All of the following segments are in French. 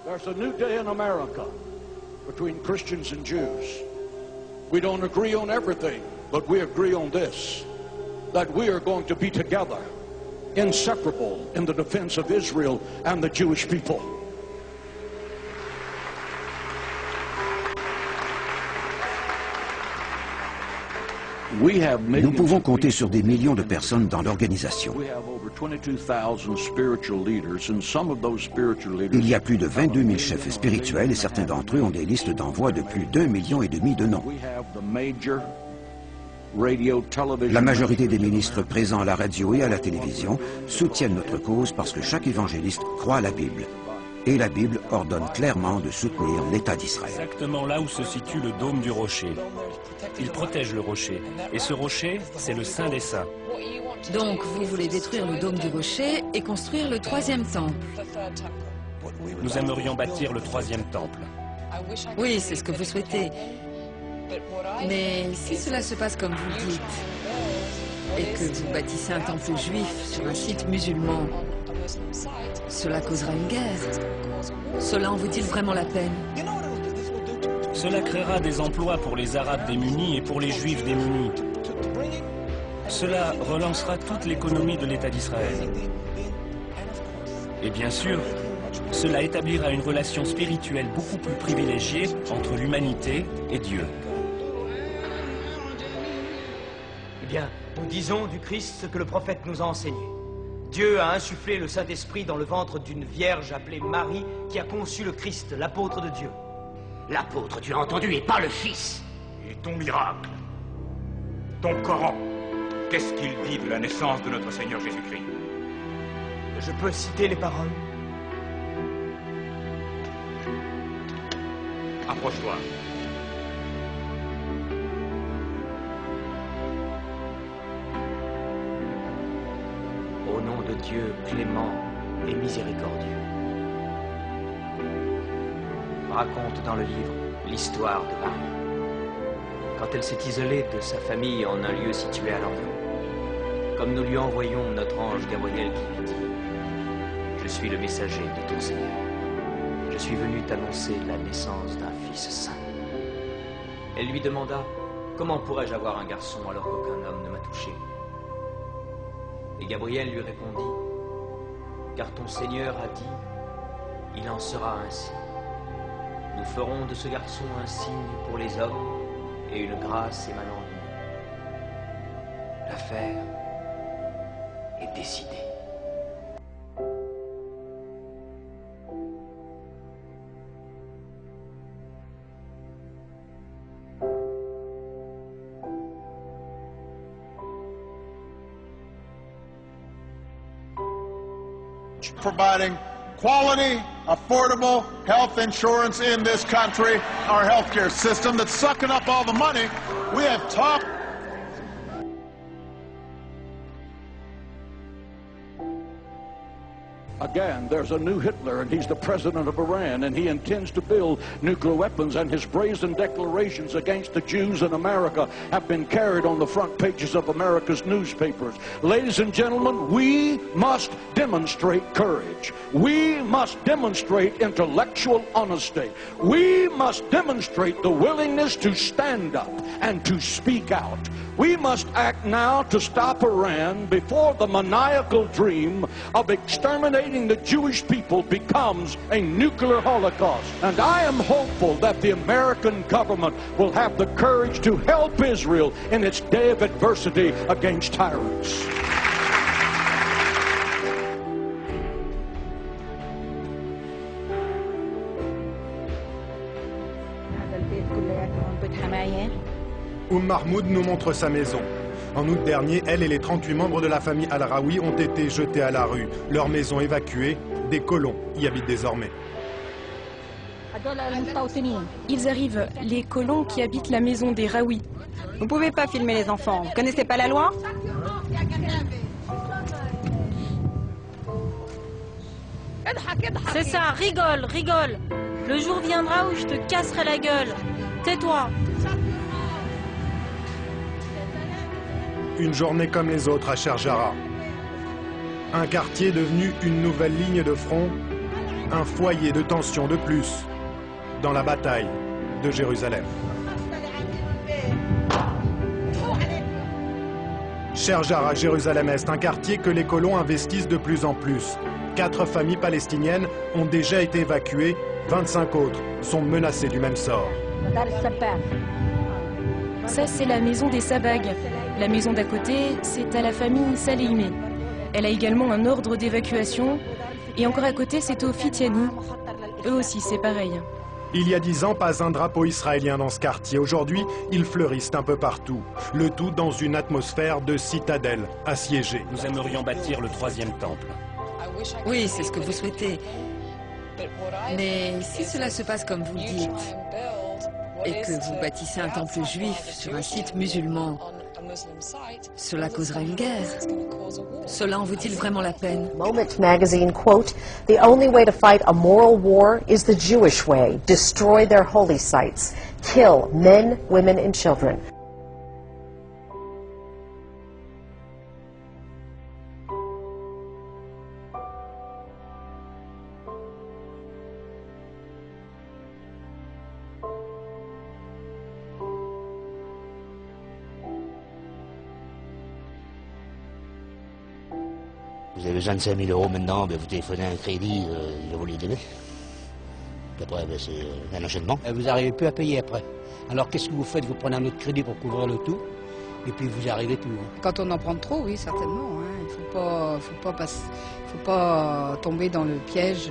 There's a new day in America between Christians and Jews. We don't agree on everything, but we agree on this, that we are going to be together, inseparable in the defense of Israel and the Jewish people. Nous pouvons compter sur des millions de personnes dans l'organisation. Il y a plus de 22 000 chefs spirituels et certains d'entre eux ont des listes d'envoi de plus d'1,5 million de noms. La majorité des ministres présents à la radio et à la télévision soutiennent notre cause parce que chaque évangéliste croit à la Bible. Et la Bible ordonne clairement de soutenir l'État d'Israël. Exactement là où se situe le dôme du rocher. Il protège le rocher. Et ce rocher, c'est le Saint des Saints. Donc, vous voulez détruire le dôme du rocher et construire le 3e temple. Nous aimerions bâtir le 3e temple. Oui, c'est ce que vous souhaitez. Mais si cela se passe comme vous le dites, et que vous bâtissez un temple juif sur un site musulman, cela causera une guerre. Cela en vaut-il vraiment la peine? Cela créera des emplois pour les Arabes démunis et pour les Juifs démunis. Cela relancera toute l'économie de l'État d'Israël. Et bien sûr, cela établira une relation spirituelle beaucoup plus privilégiée entre l'humanité et Dieu. Eh bien, nous disons du Christ ce que le prophète nous a enseigné. Dieu a insufflé le Saint-Esprit dans le ventre d'une vierge appelée Marie qui a conçu le Christ, l'apôtre de Dieu. L'apôtre, tu as entendu, et pas le Fils. Et ton miracle, ton Coran, qu'est-ce qu'il dit de la naissance de notre Seigneur Jésus-Christ? Je peux citer les paroles. Approche-toi. Au nom de Dieu clément et miséricordieux. Raconte dans le livre l'histoire de Marie. Quand elle s'est isolée de sa famille en un lieu situé à l'Orient, comme nous lui envoyons notre ange Gabriel qui lui dit « Je suis le messager de ton Seigneur. Je suis venu t'annoncer la naissance d'un fils saint. » Elle lui demanda « Comment pourrais-je avoir un garçon alors qu'aucun homme ne m'a touché ?» Et Gabriel lui répondit « Car ton Seigneur a dit, il en sera ainsi. Nous ferons de ce garçon un signe pour les hommes et une grâce émanant de nous. » L'affaire est décidée. Providing quality, affordable health insurance in this country, our healthcare system that's sucking up all the money. We have talked. Again, there's a new Hitler, and he's the president of Iran, and he intends to build nuclear weapons, and his brazen declarations against the Jews in America have been carried on the front pages of America's newspapers. Ladies and gentlemen, we must demonstrate courage. We must demonstrate intellectual honesty. We must demonstrate the willingness to stand up and to speak out. We must act now to stop Iran before the maniacal dream of exterminating the Jewish people becomes a nuclear holocaust. And I am hopeful that the American government will have the courage to help Israel in its day of adversity against tyrants. Mahmoud nous montre sa maison. En août dernier, elle et les 38 membres de la famille Al-Raoui ont été jetés à la rue. Leur maison évacuée, des colons y habitent désormais. Ils arrivent, les colons qui habitent la maison des Raoui. Vous pouvez pas filmer les enfants. Vous connaissez pas la loi? C'est ça, rigole, rigole. Le jour viendra où je te casserai la gueule. Tais-toi. Une journée comme les autres à Sherjara. Un quartier devenu une nouvelle ligne de front un foyer de tension de plus dans la bataille de Jérusalem. Sherjar à Jérusalem-Est, un quartier que les colons investissent de plus en plus. 4 familles palestiniennes ont déjà été évacuées, 25 autres sont menacées du même sort. Ça, c'est la maison des Sabag. La maison d'à côté, c'est à la famille Saleimé. Elle a également un ordre d'évacuation. Et encore à côté, c'est aux Fitiani. Eux aussi, c'est pareil. Il y a 10 ans, pas un drapeau israélien dans ce quartier. Aujourd'hui, ils fleurissent un peu partout. Le tout dans une atmosphère de citadelle assiégée. Nous aimerions bâtir le 3e temple. Oui, c'est ce que vous souhaitez. Mais si cela se passe comme vous le dites, et que vous bâtissez un temple juif sur un site musulman, cela causera une guerre. Cela en vaut-il vraiment la peine? Moment magazine, quote, "The only way to fight a moral war is the Jewish way. Destroy their holy sites. Kill men, women and children." Vous avez besoin de 5 000 € maintenant, ben vous téléphonez un crédit, il va vous les donner. Après, ben c'est un enchaînement. Vous n'arrivez plus à payer après. Alors qu'est-ce que vous faites? Vous prenez un autre crédit pour couvrir le tout, et puis vous y arrivez plus. Quand on en prend trop, oui, certainement. Hein. Il faut pas tomber dans le piège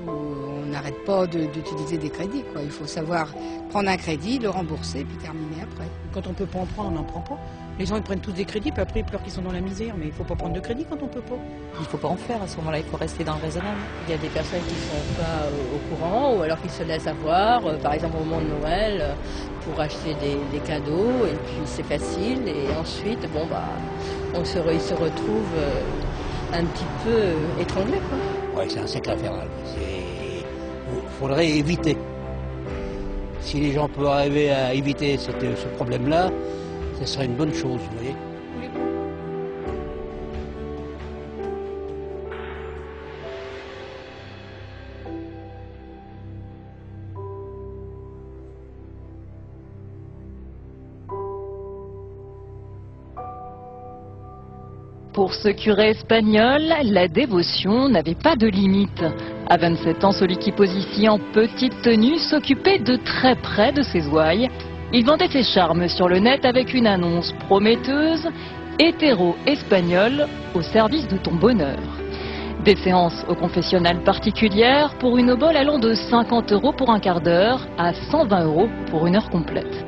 où on n'arrête pas d'utiliser des crédits, quoi. Il faut savoir prendre un crédit, le rembourser, puis terminer après. Quand on peut pas en prendre, on n'en prend pas. Les gens ils prennent tous des crédits, puis après ils pleurent qu'ils sont dans la misère, mais il faut pas prendre de crédit quand on peut pas. Il faut pas en faire, à ce moment-là, il faut rester dans le raisonnable. Il y a des personnes qui sont pas au courant, ou alors qui se laissent avoir, par exemple au moment de Noël, pour acheter des cadeaux, et puis c'est facile, et ensuite, bon bah, ils se retrouvent un petit peu étranglés, quoi. Ouais, c'est un cercle infernal. Il faudrait éviter. Si les gens peuvent arriver à éviter ce problème-là, ce serait une bonne chose, vous voyez. Pour ce curé espagnol, la dévotion n'avait pas de limite. À 27 ans, celui qui pose ici en petite tenue s'occupait de très près de ses ouailles. Il vendait ses charmes sur le net avec une annonce prometteuse, hétéro-espagnol au service de ton bonheur. Des séances au confessionnal particulières pour une obole allant de 50 € pour un quart d'heure à 120 € pour une heure complète.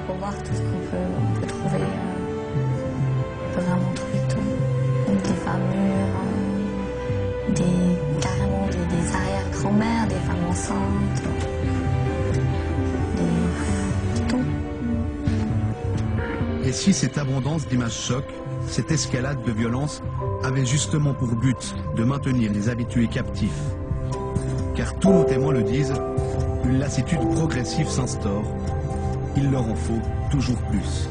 Pour voir tout ce qu'on peut trouver. On peut vraiment trouver tout. Donc des femmes mûres, carrément des arrière-grand-mères, des femmes enceintes, tout. Et si cette abondance d'images choc, cette escalade de violence avait justement pour but de maintenir les habitués captifs? Car tous nos témoins le disent, une lassitude progressive s'instaure. Il leur en faut toujours plus.